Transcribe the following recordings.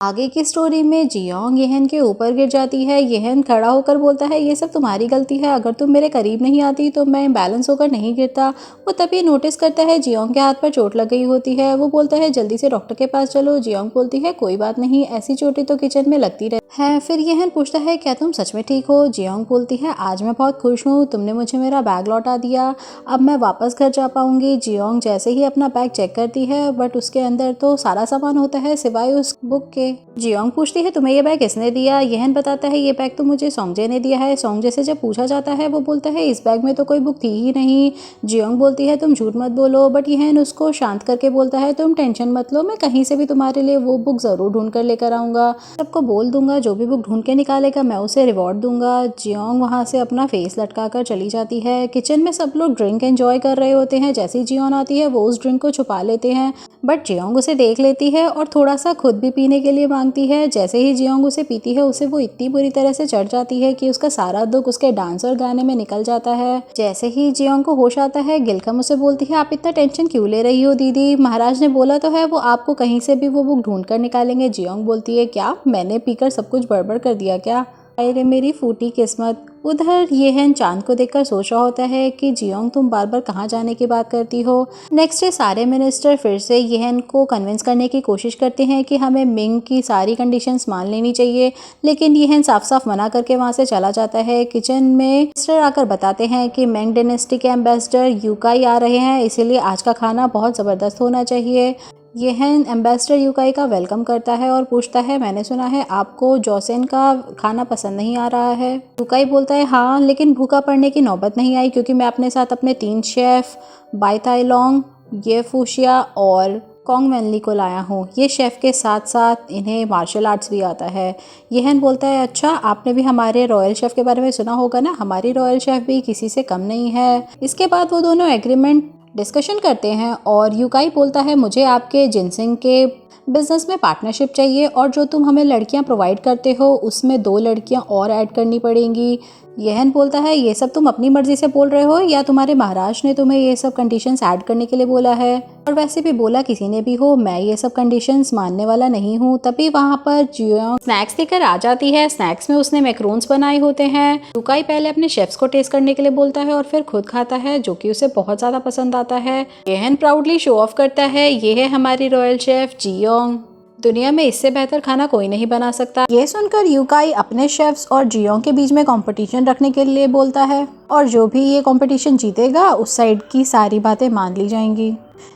आगे की स्टोरी में जियोंग येहन के ऊपर गिर जाती है। येहन खड़ा होकर बोलता है ये सब तुम्हारी गलती है, अगर तुम मेरे करीब नहीं आती तो मैं बैलेंस होकर नहीं गिरता। वो तभी नोटिस करता है जियोंग के हाथ पर चोट लग गई होती है। वो बोलता है जल्दी से डॉक्टर के पास चलो। जियोंग बोलती है कोई बात नहीं, ऐसी चोटें तो किचन में लगती रहती है। फिर येहन पूछता है क्या तुम सच में ठीक हो। जियोंग बोलती है आज मैं बहुत खुश हूँ, तुमने मुझे मेरा बैग लौटा दिया, अब मैं वापस घर जा पाऊंगी। जियोंग जैसे ही अपना बैग चेक करती है बट उसके अंदर तो सारा सामान होता है सिवाय उस बुक के। जियोंग पूछती है तुम्हें ये बैग किसने दिया। येहन बताता है ये बैग तो मुझे सोंगजे ने दिया है। सोंगजे से जब पूछा जाता है वो बोलता है इस बैग में तो कोई बुक थी ही नहीं। जियोंग बोलती है तुम झूठ मत बोलो, बट येहन उसको शांत करके बोलता है तुम टेंशन मत लो, मैं कहीं से भी तुम्हारे लिए वो बुक जरूर ढूंढ कर लेकर आऊंगा, सबको बोल दूंगा जो भी बुक ढूंढ के निकालेगा मैं उसे रिवॉर्ड दूंगा। जियोंग वहां से अपना फेस लटका कर चली जाती है। किचन में सब लोग ड्रिंक एंजॉय कर रहे होते हैं। जैसे ही जियोंग आती है वो उस ड्रिंक को छुपा लेते हैं, बट जियोंग उसे देख लेती है और थोड़ा सा खुद भी पीने के लिए मांगती है। जैसे ही जियोंग उसे पीती है उसे वो इतनी बुरी तरह से चढ़ जाती है कि उसका सारा दुख उसके डांस और गाने में निकल जाता है। जैसे ही जियोंग को होश आता है गिलकम उसे बोलती है आप इतना टेंशन क्यों ले रही हो दीदी, महाराज ने बोला तो है वो आपको कहीं से भी वो बुक ढूंढ कर निकालेंगे। जियोंग बोलती है क्या मैंने पीकर सब कुछ गड़बड़ कर दिया क्या, अरे मेरी फूटी किस्मत। उधर येहन चांद को देखकर सोच रहा होता है कि जियोंग तुम बार बार कहाँ जाने की बात करती हो। नेक्स्ट डे सारे मिनिस्टर फिर से येहन को कन्विंस करने की कोशिश करते हैं कि हमें मिंग की सारी कंडीशंस मान लेनी चाहिए, लेकिन येहन साफ साफ मना करके वहाँ से चला जाता है। किचन में मिनिस्टर आकर बताते हैं कि मिंग डायनेस्टी के एम्बेसडर यूकाई आ रहे हैं, इसीलिए आज का खाना बहुत ज़बरदस्त होना चाहिए। येहन एम्बेसडर यूकाई का वेलकम करता है और पूछता है मैंने सुना है आपको जोसेन का खाना पसंद नहीं आ रहा है। यूकाई बोलता है हाँ, लेकिन भूखा पड़ने की नौबत नहीं आई क्योंकि मैं अपने साथ अपने 3 शेफ बाई ताइलोंग, ये फूशिया और कॉन्ग वैनली को लाया हूँ। ये शेफ़ के साथ साथ इन्हें मार्शल आर्ट्स भी आता है। येहन बोलता है अच्छा आपने भी हमारे रॉयल शेफ़ के बारे में सुना होगा ना, हमारी रॉयल शेफ़ भी किसी से कम नहीं है। इसके बाद वो दोनों एग्रीमेंट डिस्कशन करते हैं और यूकाई बोलता है मुझे आपके जिनसिंग के बिजनेस में पार्टनरशिप चाहिए और जो तुम हमें लड़कियां प्रोवाइड करते हो उसमें 2 लड़कियां और ऐड करनी पड़ेंगी। येहन बोलता है ये सब तुम अपनी मर्जी से बोल रहे हो या तुम्हारे महाराज ने तुम्हें ये सब कंडीशंस ऐड करने के लिए बोला है, और वैसे भी बोला किसी ने भी हो मैं ये सब कंडीशंस मानने वाला नहीं हूँ। तभी वहाँ पर जियोंग स्नैक्स लेकर आ जाती है। स्नैक्स में उसने मैक्रोन्स बनाए होते हैं। यूकाई पहले अपने शेफ्स को टेस्ट करने के लिए बोलता है और फिर खुद खाता है जो कि उसे बहुत ज्यादा पसंद आता है। येहन प्राउडली शो ऑफ करता है ये है हमारी रॉयल शेफ जियोंग, दुनिया में इससे बेहतर खाना कोई नहीं बना सकता। ये सुनकर यूकाई अपने शेफ्स और जियोंग के बीच में कंपटीशन रखने के लिए बोलता है और जो भी ये कंपटीशन जीतेगा उस साइड की सारी बातें मान ली जाएंगी।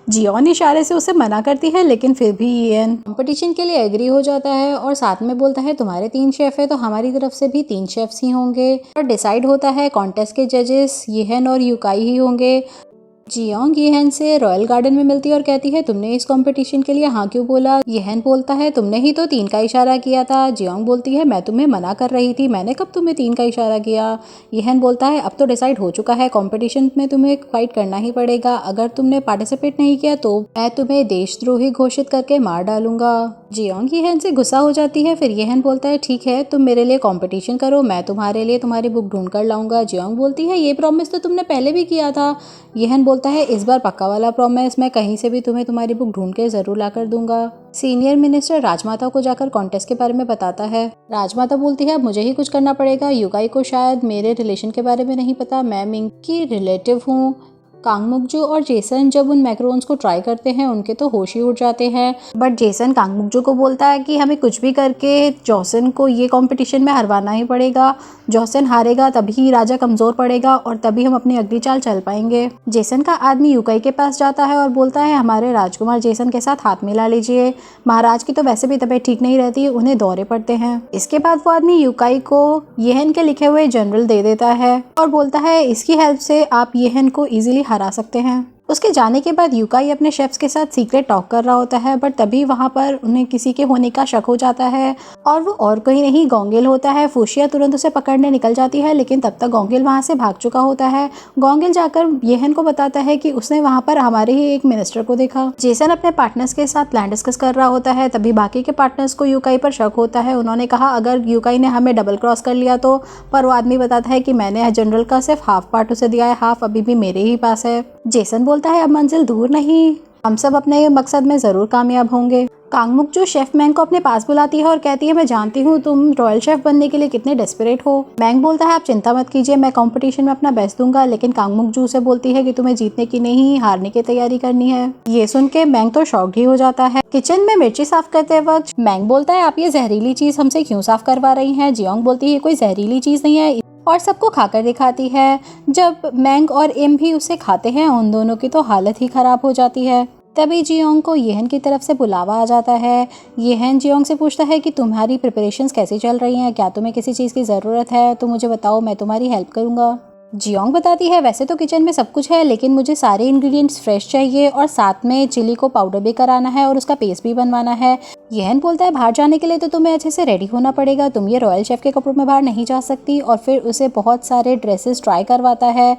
जियोंग इशारे से उसे मना करती है लेकिन फिर भी येहन कंपटीशन के लिए एग्री हो जाता है और साथ में बोलता है तुम्हारे 3 शेफ है तो हमारी तरफ से भी 3 शेफ्स ही होंगे। और डिसाइड होता है कॉन्टेस्ट के जजेस येहन और यूकाई ही होंगे। जियोंग येहन से रॉयल गार्डन में मिलती है और कहती है तुमने इस कंपटीशन के लिए हाँ क्यों बोला। येहन बोलता है तुमने ही तो 3 का इशारा किया था। जियोंग बोलती है मैं तुम्हें मना कर रही थी, मैंने कब तुम्हें 3 का इशारा किया। येहन बोलता है अब तो डिसाइड हो चुका है, कंपटीशन में तुम्हें फाइट करना ही पड़ेगा, अगर तुमने पार्टिसिपेट नहीं किया तो मैं तुम्हें देशद्रोही घोषित करके मार डालूंगा। जियोंग येहन से गुस्सा हो जाती है। फिर येहन बोलता है ठीक है तुम मेरे लिए कंपटीशन करो, मैं तुम्हारे लिए तुम्हारी बुक ढूंढ कर लाऊंगा। जियोंग बोलती है ये प्रॉमिस तो तुमने पहले भी किया था। येहन बोलता है इस बार पक्का वाला प्रॉमिस, मैं कहीं से भी तुम्हें तुम्हारी बुक ढूंढ के जरूर ला कर दूंगा। सीनियर मिनिस्टर राजमाता को जाकर कॉन्टेस्ट के बारे में बताता है। राजमाता बोलती है अब मुझे ही कुछ करना पड़ेगा, यूकाई को शायद मेरे रिलेशन के बारे में नहीं पता, मैं मिंग की रिलेटिव हूँ। कांगमुकजू और जेसन जब उन मैक्रोन्स को ट्राई करते हैं उनके तो होश ही उड़ जाते हैं, बट जेसन कांगमुकजू को बोलता है कि हमें कुछ भी करके जोसन को ये कंपटीशन में हरवाना ही पड़ेगा, जोसन हारेगा तभी राजा कमजोर पड़ेगा और तभी हम अपनी अगली चाल चल पाएंगे। जेसन का आदमी यूकाई के पास जाता है और बोलता है हमारे राजकुमार जेसन के साथ हाथ मिला लीजिए, महाराज की तो वैसे भी तबीयत ठीक नहीं रहती, उन्हें दौरे पड़ते हैं। इसके बाद वो आदमी यूकाई को येहन के लिखे हुए जनरल दे देता है और बोलता है इसकी हेल्प से आप येहन को इजीली हरा सकते हैं। उसके जाने के बाद यूकाई अपने शेफ्स के साथ सीक्रेट टॉक कर रहा होता है, बट तभी वहाँ पर उन्हें किसी के होने का शक हो जाता है और वो और कोई नहीं गोंगेल होता है। फूशिया तुरंत उसे पकड़ने निकल जाती है लेकिन तब तक गोंगेल वहाँ से भाग चुका होता है। गोंगेल जाकर येहन को बताता है कि उसने वहाँ पर हमारे ही एक मिनिस्टर को देखा। जेसन अपने पार्टनर्स के साथ प्लान डिस्कस कर रहा होता है, तभी बाकी के पार्टनर्स को यूकाई पर शक होता है। उन्होंने कहा अगर यूकाई ने हमें डबल क्रॉस कर लिया तो, पर वो आदमी बताता है कि मैंने जनरल का सिर्फ हाफ पार्ट उसे दिया है, हाफ अभी भी मेरे ही पास है। जेसन बोलता है अब मंजिल दूर नहीं, हम सब अपने मकसद में जरूर कामयाब होंगे। कांगमुक जो शेफ मैंग को अपने पास बुलाती है और कहती है मैं जानती हूँ तुम रॉयल शेफ बनने के लिए कितने डेस्परेट हो। मैंग बोलता है आप चिंता मत कीजिए, मैं कंपटीशन में अपना बेस्ट दूंगा, लेकिन कांगमुक जू से बोलती है कि तुम्हें जीतने की नहीं हारने की तैयारी करनी है। ये सुन के मैंग तो शॉक्ड ही हो जाता है। किचन में मिर्ची साफ करते वक्त मैंग बोलता है आप ये जहरीली चीज हमसे क्यों साफ करवा रही हैं। जियोंग बोलती है कोई जहरीली चीज नहीं है और सबको खाकर दिखाती है। जब मैंग और इम भी उसे खाते हैं उन दोनों की तो हालत ही खराब हो जाती है। तभी जियोंग को येहन की तरफ से बुलावा आ जाता है। येहन जियोंग से पूछता है कि तुम्हारी प्रिपरेशंस कैसी चल रही हैं, क्या तुम्हें किसी चीज़ की ज़रूरत है तो मुझे बताओ, मैं तुम्हारी हेल्प करूँगा। जियोंग बताती है वैसे तो किचन में सब कुछ है लेकिन मुझे सारे इंग्रेडिएंट्स फ्रेश चाहिए और साथ में चिली को पाउडर भी कराना है और उसका पेस्ट भी बनवाना है। येहन बोलता है बाहर जाने के लिए तो तुम्हें अच्छे से रेडी होना पड़ेगा, तुम ये रॉयल शेफ के कपड़ों में बाहर नहीं जा सकती। और फिर उसे बहुत सारे ड्रेसेस ट्राई करवाता है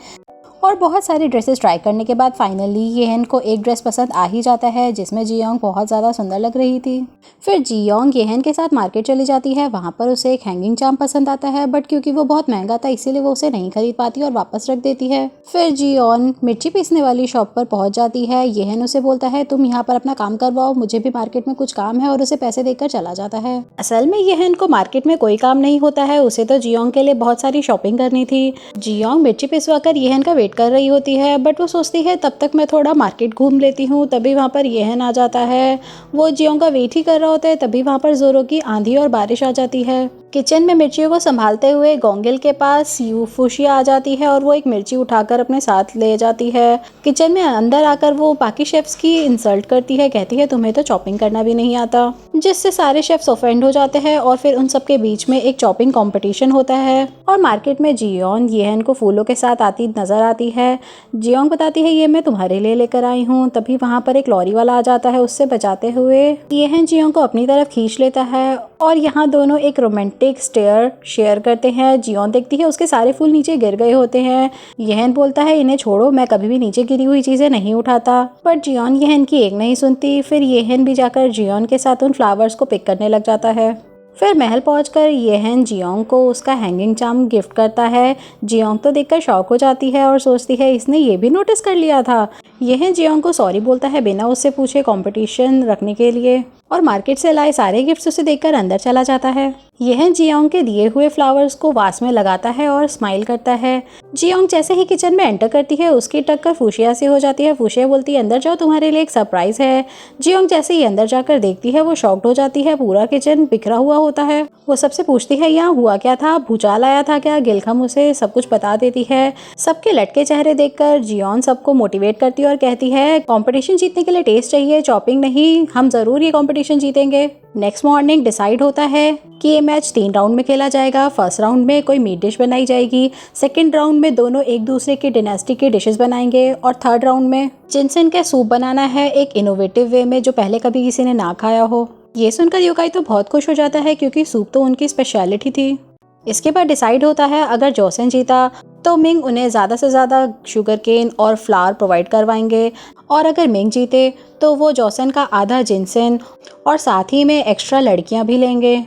और बहुत सारी ड्रेसेस ट्राई करने के बाद फाइनली येहन को एक ड्रेस पसंद आ ही जाता है जिसमें जियोंग बहुत ज़्यादा सुंदर लग रही थी। फिर जियोंग येहन के साथ मार्केट चली जाती है। वहाँ पर उसे एक हैंगिंग चार्म पसंद आता है बट क्योंकि वो बहुत महंगा था इसीलिए वो उसे नहीं खरीद पाती और वापस रख देती है। फिर जियोंग मिर्ची पीसने वाली शॉप पर पहुँच जाती है। येहन उसे बोलता है तुम यहाँ पर अपना काम करवाओ, मुझे भी मार्केट में कुछ काम है, और उसे पैसे देकर चला जाता है। असल में येहन को मार्केट में कोई काम नहीं होता है, उसे तो जियोंग के लिए बहुत सारी शॉपिंग करनी थी। जियोंग मिर्ची पिसवा कर येहन का वेट कर रही होती है बट वो सोचती है तब तक मैं थोड़ा मार्केट घूम लेती हूँ। तभी वहाँ पर येहन आ जाता है। वो जियोंग का वेट ही कर रहा होता है तभी वहाँ पर जोरों की आंधी और बारिश आ जाती है। किचन में मिर्चियों को संभालते हुए गोंगिल के पास यूफुशिया आ जाती है और वो एक मिर्ची उठाकर अपने साथ ले जाती है। किचन में अंदर आकर वो बाकी शेफ्स की इंसल्ट करती है, कहती है तुम्हें तो चॉपिंग करना भी नहीं आता, जिससे सारे शेफ्स ऑफेंड हो जाते हैं और फिर उन सबके बीच में एक चॉपिंग कंपटीशन होता है। और मार्केट में जियोंग येहन को फूलों के साथ आती नजर आती है। जियोंग बताती है ये मैं तुम्हारे लिए लेकर आई हूँ। तभी वहाँ पर एक लॉरी वाला आ जाता है, उससे बचाते हुए येहन जियोंग को अपनी तरफ खींच लेता है और यहाँ दोनों एक रोमांटिक स्टेयर शेयर करते हैं। जियोंग देखती है उसके सारे फूल नीचे गिर गए होते हैं। येहन बोलता है इन्हें छोड़ो, मैं कभी भी नीचे गिरी हुई चीजें नहीं उठाता, पर जियोंग येहन की एक नहीं सुनती। फिर येहन भी जाकर जियोंग के साथ उन फ्लावर्स को पिक करने लग जाता है। फिर महल पहुंचकर येहन जियोंग को उसका हैंगिंग चार्म गिफ्ट करता है। जियोंग तो देखकर शॉक हो जाती है और सोचती है इसने ये भी नोटिस कर लिया था। येहन जियोंग को सॉरी बोलता है बिना उससे पूछे कंपटीशन रखने के लिए और मार्केट से लाए सारे गिफ्ट्स उसे देखकर अंदर चला जाता है। येहन जियोंग के दिए हुए फ्लावर्स को वास में लगाता है और स्माइल करता है। जियोंग जैसे ही किचन में एंटर करती है उसकी टक्कर फुशिया से हो जाती है। फुशिया बोलती है अंदर जाओ, तुम्हारे लिए एक सरप्राइज है। जियोंग जैसे ही अंदर जाकर देखती है वो शॉक्ड हो जाती है। पूरा किचन बिखरा हुआ होता है। वो सबसे पूछती है यहाँ हुआ क्या था, भूचाल आया था क्या। गिलखम उसे सब कुछ बता देती है। सबके लटके चेहरे देखकर जियोंग सबको मोटिवेट करती है और कहती है कंपटीशन जीतने के लिए टेस्ट चाहिए, चॉपिंग नहीं, हम जरूर ये कंपटीशन जीतेंगे। नेक्स्ट मॉर्निंग डिसाइड होता है कि ये मैच 3 राउंड में खेला जाएगा। फर्स्ट राउंड में कोई मीट डिश बनाई जाएगी, सेकंड राउंड में दोनों एक दूसरे की डिनेस्टी की डिशेस बनाएंगे और थर्ड राउंड में जिनसेन का सूप बनाना है एक इनोवेटिव वे में जो पहले कभी किसी ने ना खाया हो। ये सुनकर योगाई तो बहुत खुश हो जाता है क्योंकि सूप तो उनकी स्पेशलिटी थी। इसके बाद डिसाइड होता है अगर जोसेन जीता तो मिंग उन्हें ज़्यादा से ज़्यादा शुगर केन और फ्लावर प्रोवाइड करवाएंगे और अगर मिंग जीते तो वो जोसेन का आधा जिनसेन और साथ ही में एक्स्ट्रा लड़कियां भी लेंगे।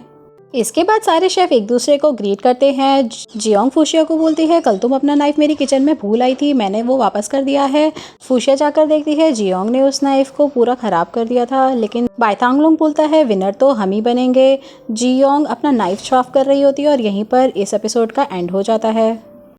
इसके बाद सारे शेफ एक दूसरे को ग्रीट करते हैं। जियोंग फुशिया को बोलती है कल तुम अपना नाइफ मेरी किचन में भूल आई थी, मैंने वो वापस कर दिया है। फुशिया जाकर देखती है जियोंग ने उस नाइफ को पूरा खराब कर दिया था, लेकिन बायतांगलोंग बोलता है विनर तो हम ही बनेंगे। जियोंग अपना नाइफ साफ कर रही होती है और यहीं पर इस एपिसोड का एंड हो जाता है।